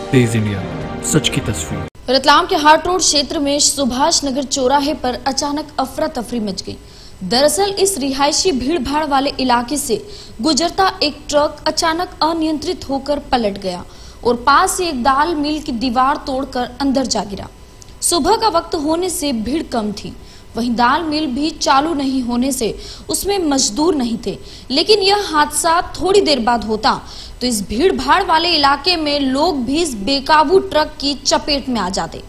तेज India, सच की तस्वीर। रतलाम के हाट रोड क्षेत्र में सुभाष नगर चौराहे पर अचानक अफरा तफरी मच गई। दरअसल इस रिहायशी भीड़ भाड़ वाले इलाके से गुजरता एक ट्रक अचानक अनियंत्रित होकर पलट गया और पास ही एक दाल मिल की दीवार तोड़कर अंदर जा गिरा। सुबह का वक्त होने से भीड़ कम थी, वहीं दाल मिल भी चालू नहीं होने से उसमें मजदूर नहीं थे। लेकिन यह हादसा थोड़ी देर बाद होता तो इस भीड़ भाड़ वाले इलाके में लोग भी इस बेकाबू ट्रक की चपेट में आ जाते।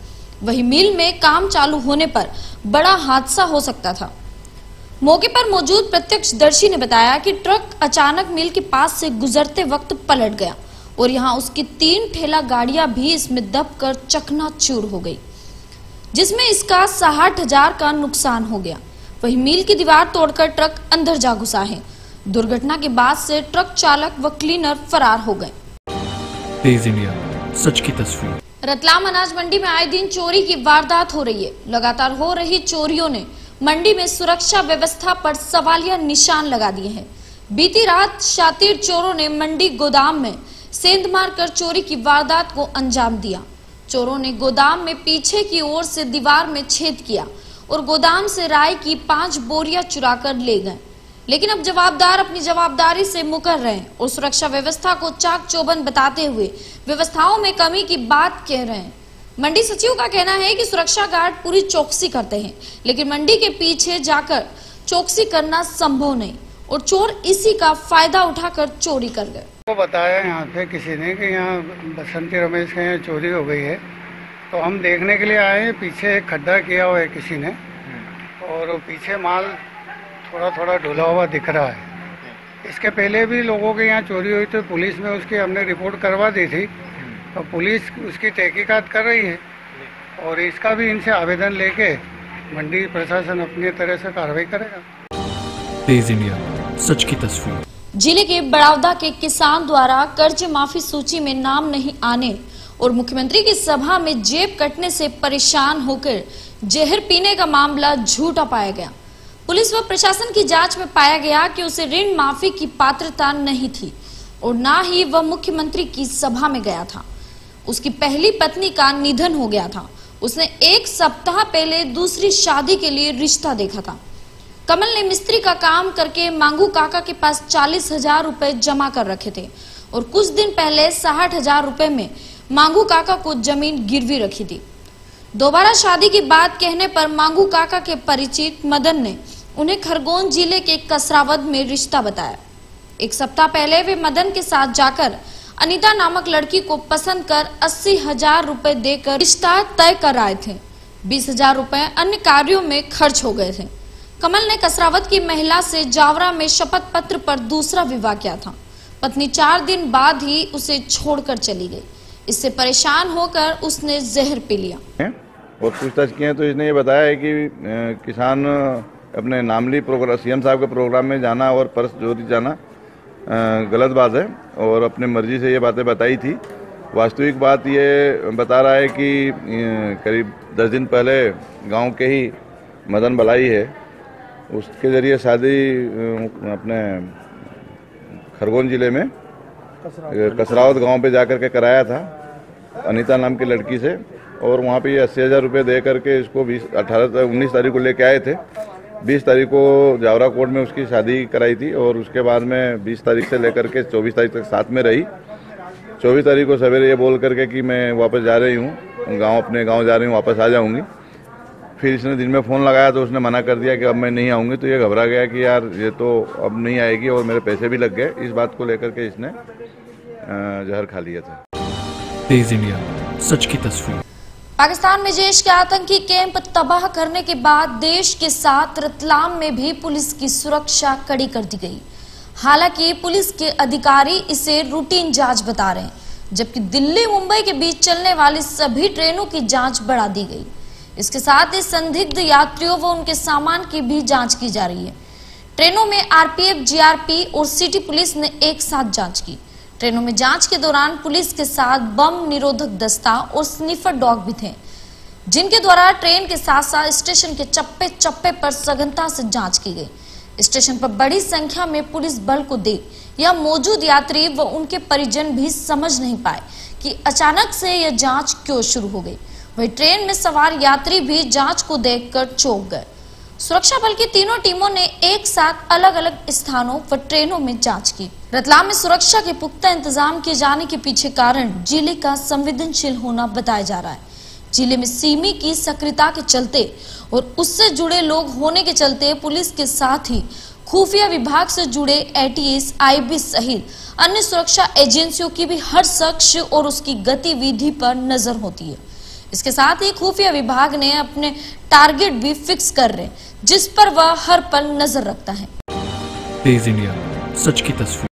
वहीं मिल में काम चालू होने पर बड़ा हादसा हो सकता था। मौके पर मौजूद प्रत्यक्षदर्शी ने बताया कि ट्रक अचानक मिल के पास से गुजरते वक्त पलट गया और यहां उसकी 3 ठेला गाड़ियां भी इसमें दबकर चकनाचूर हो गई, जिसमें इसका 60,000 का नुकसान हो गया। वहीं मिल की दीवार तोड़कर ट्रक अंदर जा घुसा है। दुर्घटना के बाद से ट्रक चालक व क्लीनर फरार हो गए। तेज इंडिया, सच की तस्वीर। रतलाम अनाज मंडी में आए दिन चोरी की वारदात हो रही है। लगातार हो रही चोरियों ने मंडी में सुरक्षा व्यवस्था पर सवालिया निशान लगा दिए हैं। बीती रात शातिर चोरों ने मंडी गोदाम में सेंध मारकर चोरी की वारदात को अंजाम दिया। चोरों ने गोदाम में पीछे की ओर से दीवार में छेद किया और गोदाम से राई की 5 बोरियां चुराकर ले गए। लेकिन अब जवाबदार अपनी जवाबदारी से मुकर रहे हैं और सुरक्षा व्यवस्था को चाक चौबंद बताते हुए व्यवस्थाओं में कमी की बात कह रहे हैं। मंडी सचिव का कहना है कि सुरक्षा गार्ड पूरी चौकसी करते हैं, लेकिन मंडी के पीछे जाकर चौकसी करना संभव नहीं और चोर इसी का फायदा उठाकर चोरी कर गए। को बताया यहाँ पे किसी ने कि यहाँ बसंती रमेश के यहाँ चोरी हो गई है, तो हम देखने के लिए आए हैं। पीछे एक खड्डा किया हुआ है किसी ने और पीछे माल थोड़ा थोड़ा ढुला हुआ दिख रहा है। इसके पहले भी लोगों के यहाँ चोरी हुई तो पुलिस में उसकी हमने रिपोर्ट करवा दी थी, तो पुलिस उसकी तहकीकात कर रही है और इसका भी इनसे आवेदन लेके मंडी प्रशासन अपनी तरह से कार्रवाई करेगा। तेज इंडिया, सच की तस्वीर। जिले के बड़ौदा के किसान द्वारा कर्ज माफी सूची में नाम नहीं आने और मुख्यमंत्री की सभा में जेब कटने से परेशान होकर जहर पीने का मामला झूठा पाया गया। पुलिस व प्रशासन की जांच में पाया गया कि उसे ऋण माफी की पात्रता नहीं थी और ना ही वह मुख्यमंत्री की सभा में गया था। उसकी पहली पत्नी का निधन हो गया था। उसने 1 सप्ताह पहले दूसरी शादी के लिए रिश्ता देखा था। कमल ने मिस्त्री का काम करके मांगू काका के पास 40,000 रुपए जमा कर रखे थे और कुछ दिन पहले 60,000 रुपए में मांगू काका को जमीन गिरवी रखी थी। दोबारा शादी की बात कहने पर मांगू काका के परिचित मदन ने उन्हें खरगोन जिले के कसरावद में रिश्ता बताया। 1 सप्ताह पहले वे मदन के साथ जाकर अनीता नामक लड़की को पसंद कर 80,000 रुपए देकर रिश्ता तय कर आए थे। 20,000 रुपए अन्य कार्यों में खर्च हो गए थे। कमल ने कसरावद की महिला से जावरा में शपथ पत्र पर दूसरा विवाह किया था। पत्नी 4 दिन बाद ही उसे छोड़कर चली गई। इससे परेशान होकर उसने जहर पी लिया और पूछताछ किए तो इसने ये बताया है कि किसान अपने नामली प्रोग्राम सीएम साहब के प्रोग्राम में जाना और पर्स चोरी जाना गलत बात है और अपने मर्जी से ये बातें बताई थी। वास्तविक बात ये बता रहा है कि करीब 10 दिन पहले गांव के ही मदन बलाई है, उसके जरिए शादी अपने खरगोन जिले में कसरावत गांव पे जाकर के कराया था अनीता नाम की लड़की से और वहाँ पे 80,000 रुपये दे करके इसको 19 तारीख को लेके आए थे। 20 तारीख को जावरा कोर्ट में उसकी शादी कराई थी और उसके बाद में 20 तारीख से लेकर के 24 तारीख तक साथ में रही। 24 तारीख को सवेरे ये बोल करके कि मैं वापस जा रही हूँ अपने गाँव जा रही हूँ, वापस आ जाऊँगी। फिर इसने दिन में फ़ोन लगाया तो उसने मना कर दिया कि अब मैं नहीं आऊँगी। तो ये घबरा गया कि यार ये तो अब नहीं आएगी और मेरे पैसे भी लग गए। इस बात को लेकर के इसने जहर खा लिया था। तेज इंडिया, सच की तस्वीर। पाकिस्तान में जैश के आतंकी कैंप तबाह करने के बाद देश के साथ रतलाम में भी पुलिस की सुरक्षा कड़ी कर दी गई। हालांकि पुलिस के अधिकारी इसे रूटीन जांच बता रहे हैं, जबकि दिल्ली मुंबई के बीच चलने वाली सभी ट्रेनों की जांच बढ़ा दी गई। इसके साथ ही संदिग्ध यात्रियों व उनके सामान की भी जांच की जा रही है। ट्रेनों में आरपीएफ, जीआरपी और सिटी पुलिस ने एक साथ जांच की। ट्रेनों में जांच के दौरान पुलिस के साथ बम निरोधक दस्ता और स्निफर डॉग भी थे, जिनके द्वारा ट्रेन के साथ साथ स्टेशन के चप्पे चप्पे पर सघनता से जांच की गई। स्टेशन पर बड़ी संख्या में पुलिस बल को देख यह मौजूद यात्री व उनके परिजन भी समझ नहीं पाए कि अचानक से यह जांच क्यों शुरू हो गई। वहीं ट्रेन में सवार यात्री भी जांच को देखकर चौंक गए। सुरक्षा बल की तीनों टीमों ने एक साथ अलग अलग स्थानों व ट्रेनों में जांच की। रतलाम में सुरक्षा के पुख्ता इंतजाम किए जाने के पीछे कारण जिले का संवेदनशील होना बताया जा रहा है। जिले में सिमी की सक्रियता के चलते और उससे जुड़े लोग होने के चलते पुलिस के साथ ही खुफिया विभाग से जुड़े एटीएस, आईबी सहित अन्य सुरक्षा एजेंसियों की भी हर शख्स और उसकी गतिविधि पर नजर होती है। इसके साथ ही खुफिया विभाग ने अपने टारगेट भी फिक्स कर रहे, जिस पर वह हर पल नजर रखता है। तेज इंडिया, सच की तस्वीर।